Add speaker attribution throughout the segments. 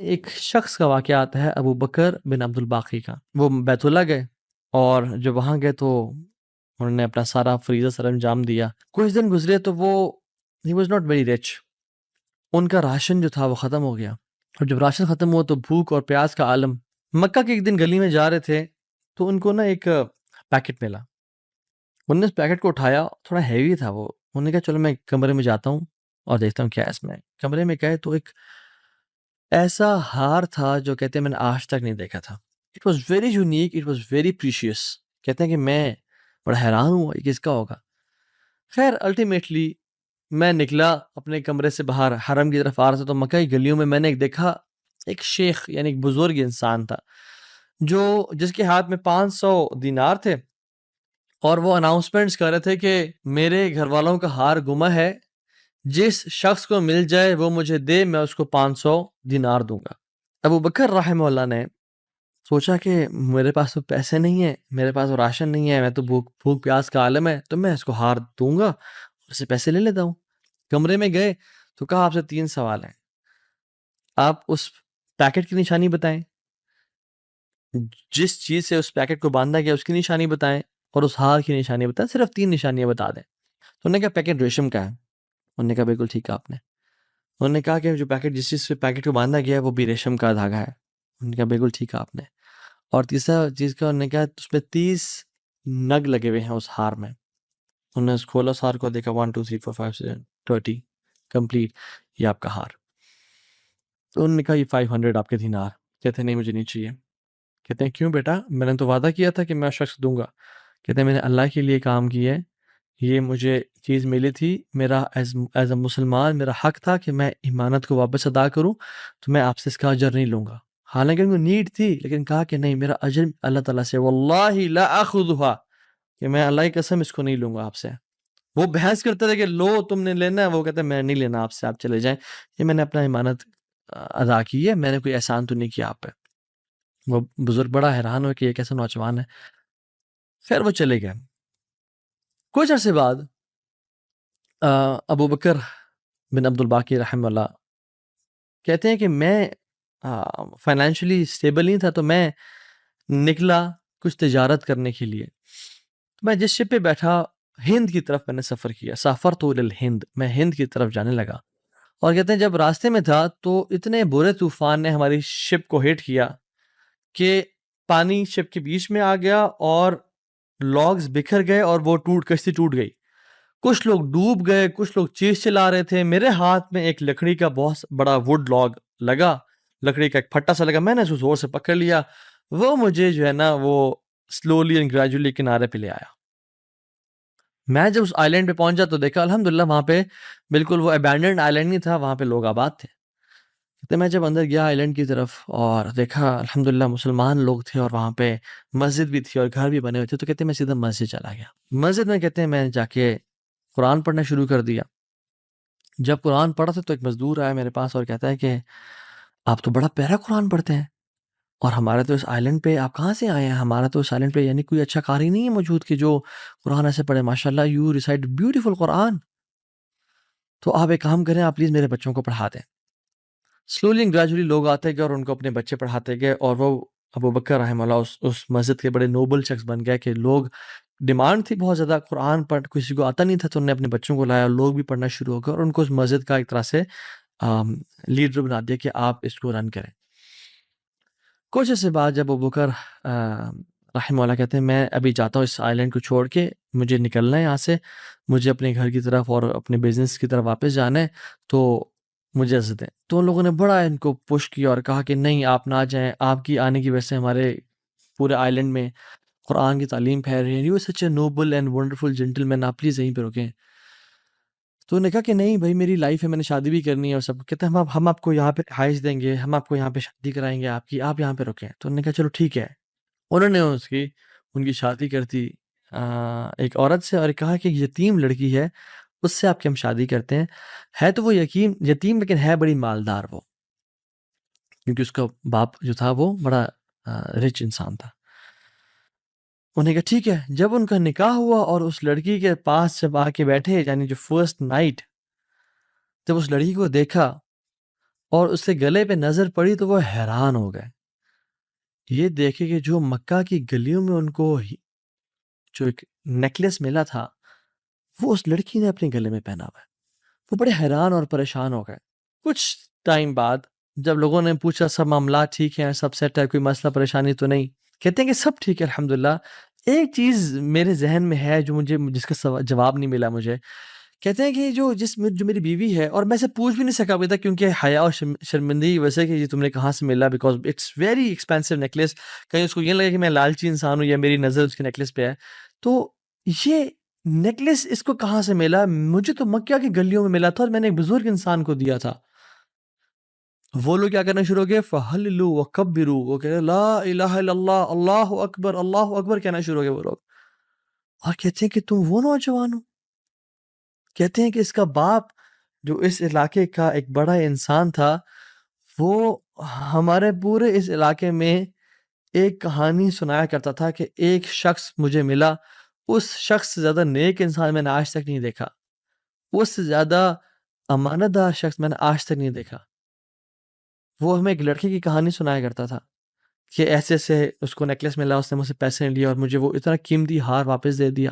Speaker 1: ایک شخص کا واقعہ آتا ہے ابو بکر بن عبد الباقی کا. وہ بیت اللہ گئے اور جب وہاں گئے تو انہوں نے اپنا سارا فریضہ سر انجام دیا. کچھ دن گزرے تو وہ ہی واز ناٹ ویری رچ. ان کا راشن جو تھا وہ ختم ہو گیا اور جب راشن ختم ہوا تو بھوک اور پیاس کا عالم. مکہ کے ایک دن گلی میں جا رہے تھے تو ان کو نا ایک پیکٹ ملا. انہوں نے اس پیکٹ کو اٹھایا, تھوڑا ہیوی تھا وہ. انہوں نے کہا چلو میں کمرے میں جاتا ہوں اور دیکھتا ہوں کیا ہے اس میں. کمرے میں گئے تو ایک ایسا ہار تھا جو کہتے ہیں میں نے آج تک نہیں دیکھا تھا. It was very unique, it was very precious. کہتے ہیں کہ میں بڑا حیران ہوں یہ کس کا ہوگا. خیر الٹیمیٹلی میں نکلا اپنے کمرے سے باہر, حرم کی طرف آ رہا تھا تو مکہ کی گلیوں میں میں نے ایک دیکھا ایک شیخ یعنی ایک بزرگ انسان تھا جس کے ہاتھ میں 500 دینار تھے اور وہ اناؤنسمنٹس کر رہے تھے کہ میرے گھر والوں کا ہار گما ہے, جس شخص کو مل جائے وہ مجھے دے, میں اس کو 500 دینار دوں گا. ابو بکر رحمہ اللہ نے سوچا کہ میرے پاس تو پیسے نہیں ہیں, میرے پاس تو راشن نہیں ہے, میں تو بھوک پیاس کا عالم ہے, تو میں اس کو ہار دوں گا, اس سے پیسے لے لیتا ہوں. کمرے میں گئے تو کہا آپ سے 3 سوال ہیں, آپ اس پیکٹ کی نشانی بتائیں, جس چیز سے اس پیکٹ کو باندھا گیا اس کی نشانی بتائیں, اور اس ہار کی نشانی بتائیں. صرف 3 نشانیاں بتا دیں. تو انہوں نے کہا پیکٹ ریشم کا ہے. انہوں نے کہا بالکل ٹھیک ہے آپ نے. انہوں نے کہا کہ جو پیکٹ جس چیز سے پیکٹ کو باندھا گیا ہے وہ بھی ریشم کا دھاگا ہے. انہوں نے کہا بالکل ٹھیک ہے آپ نے. اور تیسرا چیز کا انہوں نے کہا اس میں 30 نگ لگے ہوئے ہیں اس ہار میں. انہوں نے اس کھولا اس ہار کو دیکھا 1 2 3 4 5 6 30 کمپلیٹ, یہ آپ کا ہار. تو انہوں نے کہا یہ 500 آپ کے دینار. کہتے ہیں نہیں مجھے نہیں چاہیے. کہتے ہیں کیوں بیٹا, میں نے تو وعدہ کیا تھا کہ میں شخص دوں گا. کہتے ہیں میں نے اللہ کے لیے کام کیا ہے, یہ مجھے چیز ملی تھی, میرا ایز اے مسلمان میرا حق تھا کہ میں ایمانت کو واپس ادا کروں, تو میں آپ سے اس کا اجر نہیں لوں گا. حالانکہ ان کو نیڈ تھی لیکن کہا کہ نہیں میرا اجر اللہ تعالیٰ سے, واللہ لا اخذها, کہ میں اللہ کی قسم اس کو نہیں لوں گا آپ سے. وہ بحث کرتے تھے کہ لو تم نے لینا ہے, وہ کہتے ہیں میں نہیں لینا آپ سے, آپ چلے جائیں, یہ میں نے اپنا ایمانت ادا کی ہے, میں نے کوئی احسان تو نہیں کیا آپ پہ. وہ بزرگ بڑا حیران ہو کہ یہ کیسا نوجوان ہے. خیر وہ چلے گئے. کچھ عرصے بعد ابو بکر بن عبد الباقی رحمہ اللہ کہتے ہیں کہ میں فائنینشلی اسٹیبل نہیں تھا, تو میں نکلا کچھ تجارت کرنے کے لیے. میں جس شپ پہ بیٹھا ہند کی طرف میں نے سفر کیا, سافرت الی الہند, میں ہند کی طرف جانے لگا. اور کہتے ہیں جب راستے میں تھا تو اتنے برے طوفان نے ہماری شپ کو ہٹ کیا کہ پانی شپ کے بیچ میں آ گیا اور لاگز بکھر گئے اور وہ کشتی ٹوٹ گئی. کچھ لوگ ڈوب گئے, کچھ لوگ چیز چلا رہے تھے. میرے ہاتھ میں ایک لکڑی کا بہت بڑا ووڈ لاگ لگا, لکڑی کا ایک پھٹا سا لگا, میں نے اس کو زور سے پکڑ لیا. وہ مجھے جو ہے نا وہ سلولی اینڈ گریجولی کنارے پہ لے آیا. میں جب اس آئی لینڈ پہ پہنچا تو دیکھا الحمدللہ وہاں پہ بالکل وہ ابینڈنڈ آئی لینڈ نہیں تھا, وہاں پہ لوگ آباد تھے. تو میں جب اندر گیا آئی لینڈ کی طرف اور دیکھا الحمدللہ مسلمان لوگ تھے اور وہاں پہ مسجد بھی تھی اور گھر بھی بنے ہوئے تھے. تو کہتے ہیں میں سیدھا مسجد چلا گیا. مسجد میں کہتے ہیں میں جا کے قرآن پڑھنا شروع کر دیا. جب قرآن پڑھا تھا تو ایک مزدور آیا میرے پاس اور کہتا ہے کہ آپ تو بڑا پیارا قرآن پڑھتے ہیں, اور ہمارے تو اس آئی لینڈ پہ آپ کہاں سے آئے ہیں؟ ہمارا تو اس آئی لینڈ پہ یعنی کوئی اچھا قاری نہیں ہے موجود کہ جو قرآن ایسے پڑھے. ماشاء اللہ یو ریسائٹ بیوٹیفل قرآن, تو آپ ایک کام کریں, آپ پلیز میرے بچوں کو پڑھا دیں. سلولی اینڈ گریجولی لوگ آتے گئے اور ان کو اپنے بچے پڑھاتے گئے, اور وہ ابو بکر رحمہ اللہ اس مسجد کے بڑے نوبل شخص بن گئے کہ لوگ ڈیمانڈ تھی بہت زیادہ, قرآن پڑھ کسی کو آتا نہیں تھا, تو انہوں نے اپنے بچوں کو لایا, لوگ بھی پڑھنا شروع ہو گئے اور ان کو اس مسجد کا ایک طرح سے لیڈر بنا دیا کہ آپ اس کو رن کریں. کچھ عرصے بعد جب ابو بکر رحمہ اللہ کہتے ہیں میں ابھی جاتا ہوں اس آئی لینڈ کو چھوڑ کے, مجھے نکلنا ہے یہاں سے, مجھے اپنے گھر کی طرف اور اپنے بزنس کی طرف واپس جانا ہے, تو مجھے اجازت دیں. تو ان لوگوں نے بڑا ان کو پش کیا اور کہا کہ نہیں آپ نہ جائیں, آپ کی آنے کی وجہ سے ہمارے پورے آئی لینڈ میں قرآن کی تعلیم پھیل رہی ہے, you such a noble and wonderful gentleman, آپ پلیز یہیں پہ رکیں. تو انہوں نے کہا کہ نہیں بھائی میری لائف ہے, میں نے شادی بھی کرنی ہے اور سب. کہتے ہیں ہم آپ کو یہاں پہ رہائش دیں گے, ہم آپ کو یہاں پہ شادی کرائیں گے آپ کی, آپ یہاں پہ رکیں. تو انہوں نے کہا چلو ٹھیک ہے. انہوں نے ان کی شادی کر دی ایک عورت سے, اور کہا کہ یتیم لڑکی ہے اس سے آپ کی ہم شادی کرتے ہیں. ہے تو وہ یتیم لیکن ہے بڑی مالدار وہ, کیونکہ اس کا باپ جو تھا وہ بڑا رچ انسان تھا. انہیں کہا ٹھیک ہے. جب ان کا نکاح ہوا اور اس لڑکی کے پاس جب آ کے بیٹھے, یعنی جو فرسٹ نائٹ جب اس لڑکی کو دیکھا اور اس کے گلے پہ نظر پڑی تو وہ حیران ہو گئے، یہ دیکھے کہ جو مکہ کی گلیوں میں ان کو جو ایک نیکلس ملا تھا وہ اس لڑکی نے اپنے گلے میں پہنا ہوا ہے۔ وہ بڑے حیران اور پریشان ہو گئے۔ کچھ ٹائم بعد جب لوگوں نے پوچھا سب معاملات ٹھیک ہیں، سب سیٹ ہے، کوئی مسئلہ پریشانی تو نہیں، کہتے ہیں کہ سب ٹھیک ہے الحمدللہ، ایک چیز میرے ذہن میں ہے جو جس کا جواب نہیں ملا مجھے۔ کہتے ہیں کہ جو میری بیوی ہے، اور میں سے پوچھ بھی نہیں سکا ابھی تک کیونکہ حیا اور شرمندگی کی وجہ سے کہ یہ تم نے کہاں سے ملا، because it's very expensive necklace, کہیں اس کو یہ لگے کہ میں لالچی انسان ہوں یا میری نظر اس کے نیکلس پہ ہے، تو یہ نیکلس اس کو کہاں سے ملا؟ مجھے تو مکہ کی گلیوں میں ملا تھا اور میں نے ایک بزرگ انسان کو دیا تھا۔ وہ لوگ کیا کرنا شروع ہو گئے، فَحَلِّلُوا وَكَبِّرُوا، وہ کہہ رہے لا الہ الا اللہ، اللہ اکبر کہنا شروع ہو گئے وہ لوگ، اور کہتے ہیں کہ تم وہ نوجوان ہو؟ کہتے ہیں کہ اس کا باپ جو اس علاقے کا ایک بڑا انسان تھا، وہ ہمارے پورے اس علاقے میں ایک کہانی سنایا کرتا تھا کہ ایک شخص مجھے ملا، اس شخص سے زیادہ نیک انسان میں نے آج تک نہیں دیکھا، اس سے زیادہ امانت دار شخص میں نے آج تک نہیں دیکھا۔ وہ ہمیں ایک لڑکے کی کہانی سنایا کرتا تھا کہ ایسے ایسے اس کو نیکلس ملا، اس نے مجھ سے پیسے نہیں لیے اور مجھے وہ اتنا قیمتی ہار واپس دے دیا،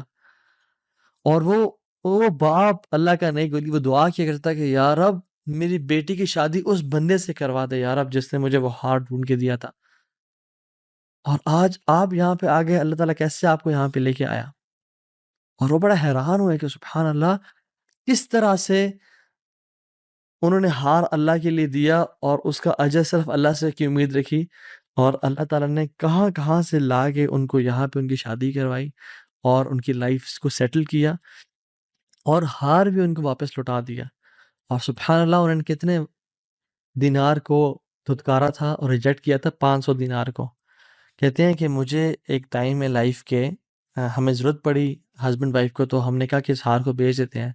Speaker 1: اور وہ باپ اللہ کا نہیں گولی، وہ دعا کیا کرتا کہ یا رب میری بیٹی کی شادی اس بندے سے کروا دے یا رب جس نے مجھے وہ ہار ڈھونڈ کے دیا تھا، اور آج آپ یہاں پہ آ گئے، اللہ تعالیٰ کیسے آپ کو یہاں پہ لے کے آیا؟ اور وہ بڑا حیران ہوئے کہ سبحان اللہ، کس طرح سے انہوں نے ہار اللہ کے لیے دیا اور اس کا اجر صرف اللہ سے کی امید رکھی، اور اللہ تعالیٰ نے کہاں کہاں سے لا کے ان کو یہاں پہ ان کی شادی کروائی اور ان کی لائف کو سیٹل کیا، اور ہار بھی ان کو واپس لوٹا دیا۔ اور سبحان اللہ انہوں نے کتنے دینار کو دھتکارا تھا اور ریجیکٹ کیا تھا؟ 500 دینار کو۔ کہتے ہیں کہ مجھے ایک ٹائم میں لائف کے ہمیں ضرورت پڑی ہسبینڈ وائف کو، تو ہم نے کہا کہ اس ہار کو بیچ دیتے ہیں۔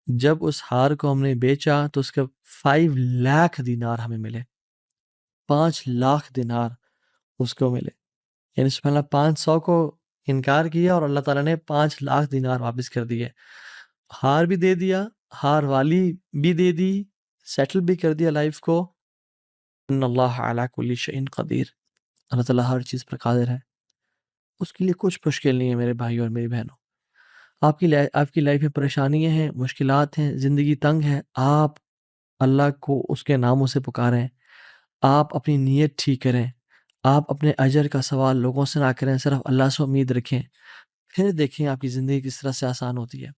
Speaker 1: جب اس ہار کو ہم نے بیچا تو اس کے 5 لاکھ دینار ہمیں ملے، 5 لاکھ دینار اس کو ملے، یعنی سبحان اللہ 500 کو انکار کیا اور اللہ تعالیٰ نے 5 لاکھ دینار واپس کر دیے، ہار بھی دے دیا، ہار والی بھی دے دی، سیٹل بھی کر دیا لائف کو۔ ان اللہ علی کل شیء قدیر، اللہ تعالیٰ ہر چیز پر قادر ہے، اس کے لیے کچھ مشکل نہیں ہے میرے بھائی اور میری بہنوں۔ آپ کی لائف میں پریشانیاں ہیں، مشکلات ہیں، زندگی تنگ ہے، آپ اللہ کو اس کے ناموں سے پکاریں، آپ اپنی نیت ٹھیک کریں، آپ اپنے اجر کا سوال لوگوں سے نہ کریں، صرف اللہ سے امید رکھیں، پھر دیکھیں آپ کی زندگی کس طرح سے آسان ہوتی ہے۔